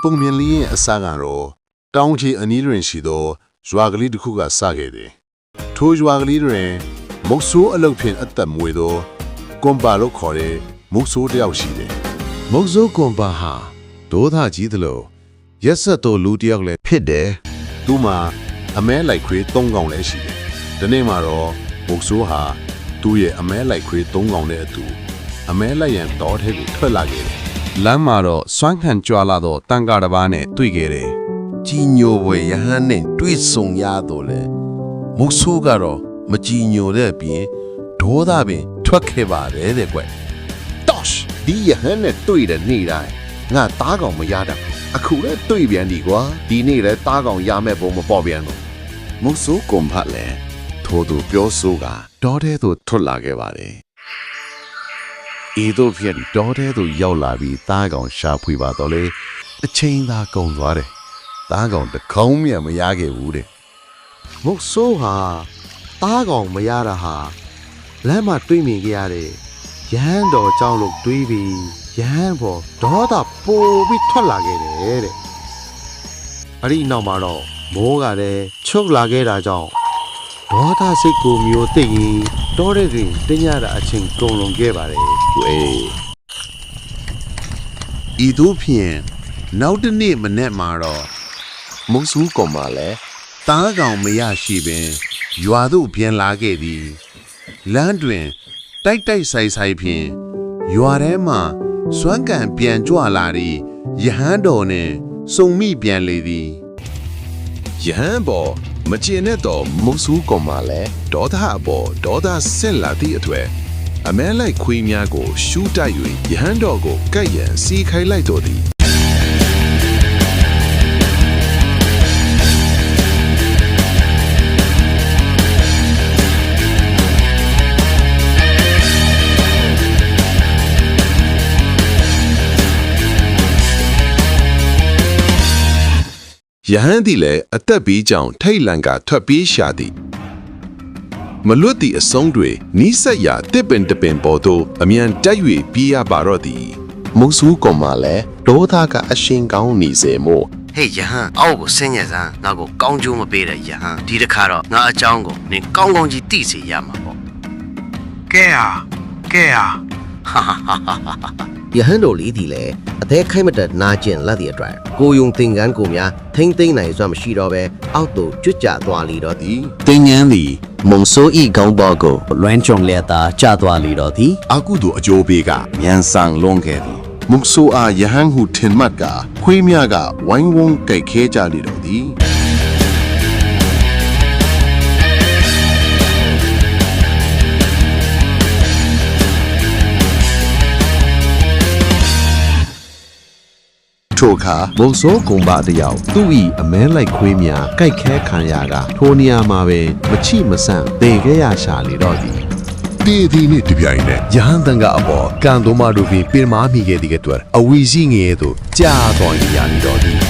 ပုံမြင်လေးရဲ့အစားကတော့တောင်ချီအနီးတွင်ရှိသောရွာကလေးတစ်ခုကစခဲ့တယ်ထိုရွာကလေးတွင်မုတ်ဆိုးအလုပ်ဖြင့်အသက်မွေသောကွန်ပါလို့ခေါ်တဲ့မုတ်ဆိုးတစ်ယောက်ရှိတယ်မုတ်ဆိုးကွန်ပါဟာဒိုးသားကြီးသလိုရက်ဆက်သောလူတစ်ယောက်လည်းဖြစ်တယ်သူမှာအမဲလိုက်ခွေး၃កောင်လည်းရှိတယ်ဒီနေ့မှာတော့မုတ်ဆိုးဟာသူ့ရဲ့အမဲလိုက်ခွေး၃កောင်နဲ့အတူအမဲလိုက်ရန်တောထဲကိုထွက်လာခဲ့တယ်လမ်းမှာတော့စွမ်းခံကြွာလာသောတန်ကားတစ်ပါးနဲ့တွေ့ခဲ့တယ်ကြီးညိုဝဲရဟန်းနဲ့တွေ့ဆုံရတော့လေမုတ်ဆိုးကတော့မကြီးညိုတဲ့အပြင်ဒေါသပင်ထွက်ခဲ့ပါတယ်တဲ့ကွတော့ဒီရဟန်းနဲ့တွေ့တဲ့နေ့တိုင်းငါတားကောင်မရတတ်အခုလည်းတွေ့ပြန်ဒီကွာဒီနေ့လည်းတားကောင်ရမဲ့ပုံမပေါ်ပြန်တော့မုတ်ဆိုးကွန်ဖတ်လဲထို့သူပြောဆိုကဒေါထဲသို့ထွက်လာခဲ့ပါတယ်ဤသို့ဖြစ်ဒေါထဲသို့ရောက်လာပြီးတားကောင်ရှာဖွေပါတော့လေအချိန်သာကုန်သွားတယ်တားကောင်တကောင်းမြတ်မရခဲ့ဘူးတဲ့မုတ်ဆိုးဟာတားကောင်မရတာဟာလမ်းမှာတွေးမြင်ခဲ့ရတဲ့ရဟန်းတော်ကြောင့်လို့တွေးပြီးရဟန်းပေါ်ဒေါသပိုပြီးထွက်လာခဲ့တယ်တဲ့အဲ့ဒီနောက်မှာတော့မိုးကလည်းချုပ်လာခဲ့တာကြောင့်ဒေါသစိတ်ကိုမျိုးသိရင်တောထဲတွင်တင်းရတာအချိန်ကုန်လွန်ခဲ့ပါတယ်ကွယ်ဤသို့ဖြင့်နောက်တစ်နေ့မနေ့မှာတော့မုတ်ဆူးကောင်မလည်းတားကောင်မရရှိပင်ရွာသို့ပြန်လာခဲ့သည်လမ်းတွင်တိုက်တိုက်ဆိုင်ဆိုင်ဖြင့်ရွာထဲမှာစွမ်းကန်ပြန်ကြွလာသည်ယဟန်တော်နှင့်စုံမိပြန်လေသည်ယဟန်ပေါ်မကျင်တဲ့တော့မုတ်ဆူးကောင်မလည်းဒေါသအပေါ်ဒေါသဆက်လာသည့်အတွေ့အမဲလိုက်ခွေးများကိုရှူးတိုက်၍ယဟန်တော်ကိုကပ်ရန်စီခိုင်းလိုက်တော်သည်ယဟန်သည်လည်းအသက်ဘေးကြောင့်ထိတ်လန့်ကထွက်ပြေးရှာသည်မလွတ်သည့်အဆုံးတွေနီးစက်ရာတစ်ပင်တပင်ပေါ်သို့အမြန်တက်၍ပြေးရပါတော့သည်မုတ်ဆူးကောင်မလည်းဒေါသကအရှင်ကောင်းနေစေမို့ဟေးယဟန်အောက်ကိုဆင်းရစမ်းငါကိုကောင်းကျိုးမပေးတဲ့ယဟန်ဒီတစ်ခါတော့ငါအကြောင်းကိုနင်ကောင်းကောင်းကြီးသိစေရမှာပေါ့ကဲဟာယဟန်တို့လေးဒီလေအသေးခိုက်မတက်နာကျင်လက်ဒီအတွက်ကိုယုံသင်္ကန်းကိုများထိမ့်သိမ့်နိုင်စွမ်းမရှိတော့ပဲအောက်သို့ကျွတ်ကျသွားလေတော့သည်သင်္ကန်းသည်မုံဆိုးဤကောင်းပေါ်ကိုလွမ်းကြုံလက်သာကျသွားလေတော့သည်အကုသို့အကျိုးပေးကမြန်ဆန်လွန်ခဲ့သည်မုံဆိုးအားယဟန်ဟုထင်မှတ်ကခွေးများကဝိုင်းဝန်းကြိုက်ခဲကြလေတော့သည်ထိုအခါမုံဆိုးကုံပါတယောက်သူ့ဤအမဲလိုက်ခွေးများကြိုက်ခဲခံရကထိုနေရာမှာပဲမချိမဆန့်သေခဲ့ရရှာလေတော့သည်တေးသည်နှင့်တပြိုင်နက်ယဟန်တန်ကအပေါ်ကန်တော်မတို့ပင်ပင်မာမိခဲ့သည့်အတွက်အဝီစီငယ်သို့ကြာတော်ရရနေတော့သည်